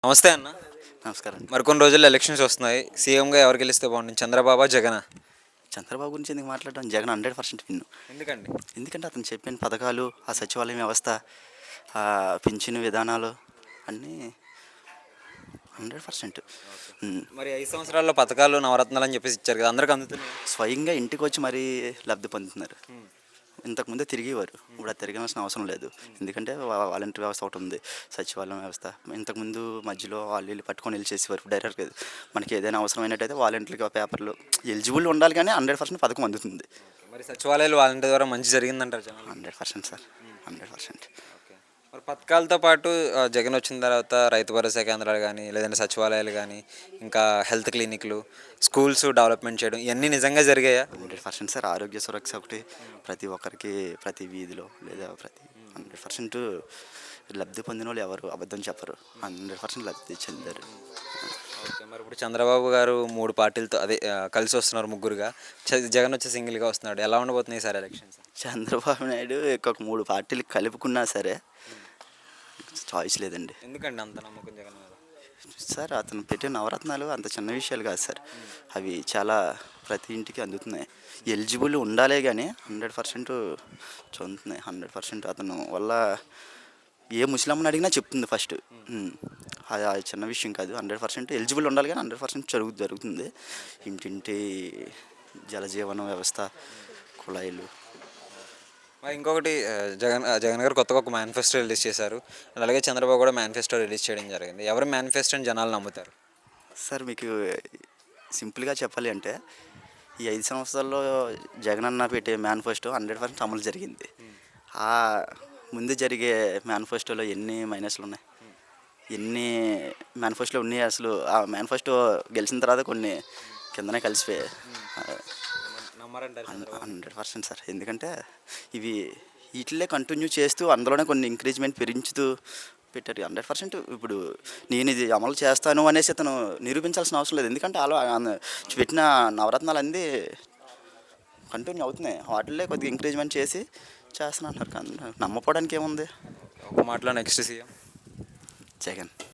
నమస్తే అన్న. నమస్కారం అండి. మరి కొన్ని రోజుల్లో ఎలక్షన్స్ వస్తున్నాయి. సీఎంగా ఎవరు గెలిస్తే బాగుంటుంది? చంద్రబాబా, జగనా? చంద్రబాబు గురించి ఎందుకు మాట్లాడడం? జగన్ 100% విన్ను. ఎందుకండి? ఎందుకంటే అతను చెప్పిన పథకాలు, ఆ సచివాలయం వ్యవస్థ, పింఛను విధానాలు అన్నీ 100%. మరి 5 సంవత్సరాల్లో పథకాలు, నవరత్నాలు అని చెప్పేసి ఇచ్చారు కదా, అందరికి అందుతున్నాయి. స్వయంగా ఇంటికి వచ్చి మరీ లబ్ధి పొందుతున్నారు. ఇంతకుముందే తిరిగేవారు, ఇప్పుడు అది తిరగాల్సిన అవసరం లేదు. ఎందుకంటే వాలంటీర్ వ్యవస్థ ఒకటి ఉంది, సచివాలయం వ్యవస్థ. ఇంతకుముందు మధ్యలో వాళ్ళు వీళ్ళు పట్టుకొని వెళ్ళి చేసేవారు. డైరెక్ట్గా మనకి ఏదైనా అవసరమైనట్టయితే వాలంటీర్కి పేపర్లు ఎలిజిబుల్ ఉండాలి, కానీ 100% పథకం అందుతుంది. మరి సచివాలయాలు వాలంటీర్ ద్వారా మంచి జరిగిందంటారు జనాలు? 100% సార్, 100%. ఓకే. మరి పథకాలతో పాటు జగన్ వచ్చిన తర్వాత రైతు భరోసా కేంద్రాలు కానీ, లేదంటే సచివాలయాలు కానీ, ఇంకా హెల్త్ క్లినిక్లు, స్కూల్స్ డెవలప్మెంట్ చేయడం, ఇవన్నీ నిజంగా జరిగాయా? 100% సార్. ఆరోగ్య సురక్ష ఒకటి ప్రతి ఒక్కరికి, ప్రతి వీధిలో లేదా 100% లబ్ధి పొందిన వాళ్ళు ఎవరు అబద్ధం చెప్పరు. 100% లబ్ధి చెందారు. ఓకే. మరి ఇప్పుడు చంద్రబాబు గారు 3 పార్టీలతో అదే కలిసి వస్తున్నారు ముగ్గురుగా. జగన్ వచ్చి సింగిల్గా వస్తున్నాడు. ఎలా ఉండబోతున్నాయి సార్ ఎలక్షన్స్? చంద్రబాబు నాయుడు ఒక 3 పార్టీలు కలుపుకున్నా సరే చాయిస్ లేదండి. ఎందుకండి అంత నమ్మకం జగన్ మీద? సార్ అతను పెట్టిన నవరత్నాలు అంత చిన్న విషయాలు కాదు సార్. అవి చాలా ప్రతి ఇంటికి అందుతున్నాయి. ఎలిజిబుల్ ఉండాలే కానీ 100% చెందుతున్నాయి. 100% అతను వల్ల ఏ ముస్లింని అడిగినా చెప్తుంది ఫస్ట్. అది చిన్న విషయం కాదు. 100% ఎలిజిబుల్ ఉండాలి, కానీ 100% జరుగుతుంది. ఇంటింటి జలజీవన వ్యవస్థ, కుళాయిలు. మరి ఇంకొకటి జగన్ గారు కొత్తగా ఒక మేనిఫెస్టో రిలీజ్ చేశారు. అలాగే చంద్రబాబు కూడా మేనిఫెస్టో రిలీజ్ చేయడం జరిగింది. ఎవరు మేనిఫెస్టోని జనాలు నమ్ముతారు? సార్ మీకు సింపుల్గా చెప్పాలి అంటే, ఈ 5 సంవత్సరాల్లో జగన్ అన్న పెట్టే మేనిఫెస్టో 100% అమలు జరిగింది. ఆ ముందు జరిగే మేనిఫెస్టోలో ఎన్ని మైనస్లు ఉన్నాయి, ఎన్ని మేనిఫెస్టోలో ఉన్నాయి. అసలు ఆ మేనిఫెస్టో గెలిచిన తర్వాత కొన్ని కిందనే కలిసిపోయాయి. 100% సార్. ఎందుకంటే ఇవి వీటిల్లే కంటిన్యూ చేస్తూ అందులోనే కొన్ని ఇంక్రీజ్మెంట్ పెంచుతూ పెట్టారు. 100% ఇప్పుడు నేను ఇది అమలు చేస్తాను అనేసి అతను నిరూపించాల్సిన అవసరం లేదు. ఎందుకంటే అలా పెట్టిన నవరత్నాలు అన్నీ కంటిన్యూ అవుతున్నాయి. వాటిల్లే కొద్దిగా ఇంక్రీజ్మెంట్ చేసి చేస్తున్నారు. నమ్మపోవడానికి ఏముంది? ఒక మాటలో నెక్స్ట్ సీఎం జగన్.